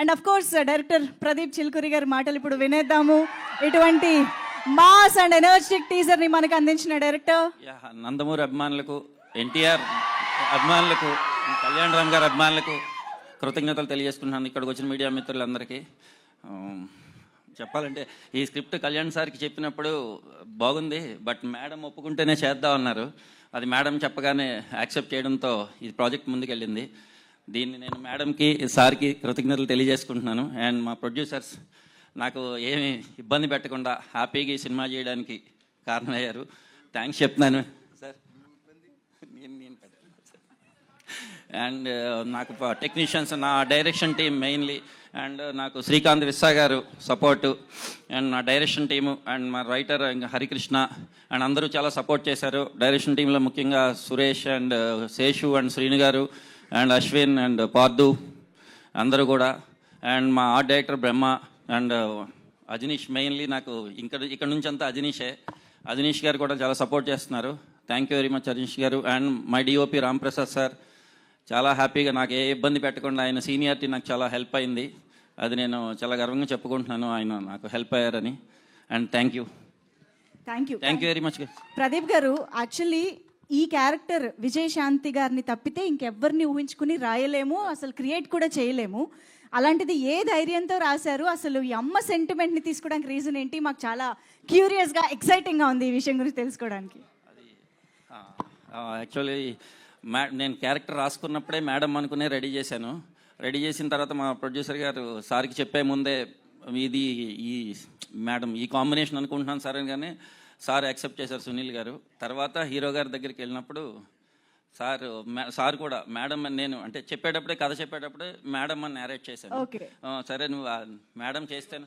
And of course director Pradeep Chilkuri గారి మాటలు ఇప్పుడు వినేద్దాము. ఇటువంటి మాస్ అండ్ ఎనర్జెటిక్ టీజర్ ని మనకు అందించిన డైరెక్టర్. నందమూరి అభిమానులకు, ఎన్టీఆర్ అభిమానులకు, కళ్యాణ్ రామ్ గారి అభిమానులకు కృతజ్ఞతలు తెలియజేసుకుంటున్నాను. ఇక్కడికి వచ్చిన మీడియా మిత్రులందరికీ. చెప్పాలంటే ఈ స్క్రిప్ట్ కళ్యాణ్ సార్కి చెప్పినప్పుడు బాగుంది, బట్ మేడం ఒప్పుకుంటేనే చేద్దాం అన్నారు. అది మేడం చెప్పగానే యాక్సెప్ట్ చేయడంతో ఈ ప్రాజెక్ట్ ముందుకెళ్ళింది. దీన్ని నేను మేడంకి, సార్కి కృతజ్ఞతలు తెలియజేసుకుంటున్నాను. అండ్ మా ప్రొడ్యూసర్స్ నాకు ఏమి ఇబ్బంది పెట్టకుండా హ్యాపీగా ఈ సినిమా చేయడానికి కారణమయ్యారు. థ్యాంక్స్ చెప్తున్నాను సార్. అండ్ నాకు టెక్నీషియన్స్, నా డైరెక్షన్ టీం మెయిన్లీ, అండ్ నాకు శ్రీకాంత్ విస్సా గారు సపోర్టు, అండ్ నా డైరెక్షన్ టీము, అండ్ మా రైటర్ హరికృష్ణ, అండ్ అందరూ చాలా సపోర్ట్ చేశారు. డైరెక్షన్ టీంలో ముఖ్యంగా సురేష్ అండ్ శేషు అండ్ శ్రీను గారు అండ్ అశ్విన్ అండ్ పార్దు అందరూ కూడా, అండ్ మా art director Brahma and Ajaneesh. Mainly నాకు ఇక్కడ నుంచి అంతా అజనీష్ గారు కూడా చాలా సపోర్ట్ చేస్తున్నారు. Thank you very much Ajaneesh గారు. And my DOP Ramprasad sir చాలా హ్యాపీగా, నాకు ఏ ఇబ్బంది పెట్టకుండా ఆయన సీనియారిటీ నాకు చాలా హెల్ప్ అయింది. అది నేను చాలా గర్వంగా చెప్పుకుంటున్నాను, ఆయన నాకు హెల్ప్ అయ్యారని. And thank you very much. Pradeep గారు, యాక్చువల్లీ ఈ క్యారెక్టర్ విజయశాంతి గారిని తప్పితే ఇంకెవ్వరిని ఊహించుకుని రాయలేము, అసలు క్రియేట్ కూడా చేయలేము. అలాంటిది ఏ ధైర్యంతో రాశారు? అసలు ఈ అమ్మ సెంటిమెంట్ని తీసుకోవడానికి రీజన్ ఏంటి? మాకు చాలా క్యూరియస్గా, ఎక్సైటింగ్గా ఉంది ఈ విషయం గురించి తెలుసుకోవడానికి. యాక్చువల్లీ నేను క్యారెక్టర్ రాసుకున్నప్పుడే మేడం అనుకునే రెడీ చేశాను. రెడీ చేసిన తర్వాత మా ప్రొడ్యూసర్ గారు సార్కి చెప్పే ముందే ఇది ఈ మేడం ఈ కాంబినేషన్ అనుకుంటున్నాను సార్ అని, సార్ యాక్సెప్ట్ చేశారు సునీల్ గారు. తర్వాత హీరో గారి దగ్గరికి వెళ్ళినప్పుడు సార్ కూడా మేడం అని, నేను అంటే కథ చెప్పేటప్పుడే మేడం అని నేరేట్ చేశాను. సరే నువ్వు మేడం చేస్తాను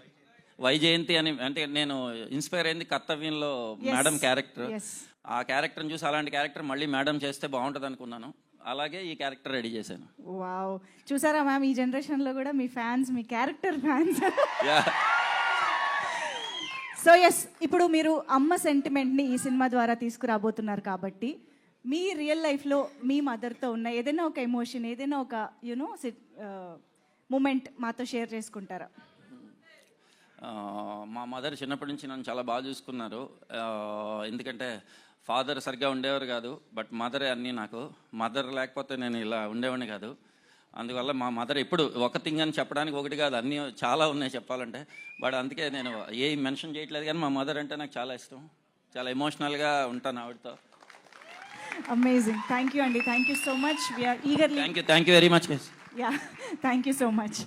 వైజయంతి అని, అంటే నేను ఇన్స్పైర్ అయింది కర్తవ్యంలో మేడం క్యారెక్టర్. ఆ క్యారెక్టర్ని చూసి అలాంటి క్యారెక్టర్ మళ్ళీ మేడం చేస్తే బాగుంటుంది అనుకున్నాను. అలాగే ఈ క్యారెక్టర్ రెడీ చేశాను. వావ్, చూసారా మ్యామ్, ఈ జనరేషన్లో కూడా మీ ఫ్యాన్స్, మీ క్యారెక్టర్ ఫ్యాన్స్. సో ఎస్, ఇప్పుడు మీరు అమ్మ సెంటిమెంట్ని ఈ సినిమా ద్వారా తీసుకురాబోతున్నారు కాబట్టి మీ రియల్ లైఫ్లో మీ మదర్తో ఉన్న ఏదైనా ఒక ఎమోషన్, ఏదైనా ఒక మూమెంట్ మాతో షేర్ చేసుకుంటారా? మా మదర్ చిన్నప్పటి నుంచి నన్ను చాలా బాగా చూసుకున్నారు. ఎందుకంటే ఫాదర్ సరిగ్గా ఉండేవారు కాదు, బట్ మదరే అన్నీ నాకు. మదర్ లేకపోతే నేను ఇలా ఉండేవాడిని కాదు. అందువల్ల మా మదర్ ఎప్పుడు ఒక థింగ్ అని చెప్పడానికి ఒకటి కాదు, అన్నీ చాలా ఉన్నాయి చెప్పాలంటే. బట్ అందుకే నేను ఏ మెన్షన్ చేయట్లేదు, కానీ మా మదర్ అంటే నాకు చాలా ఇష్టం. చాలా ఎమోషనల్గా ఉంటాను ఆవిడతో. అమేజింగ్. థ్యాంక్ యూ అండి, thank you so much. We're eagerly. Thank you very much. Yeah, thank you so much.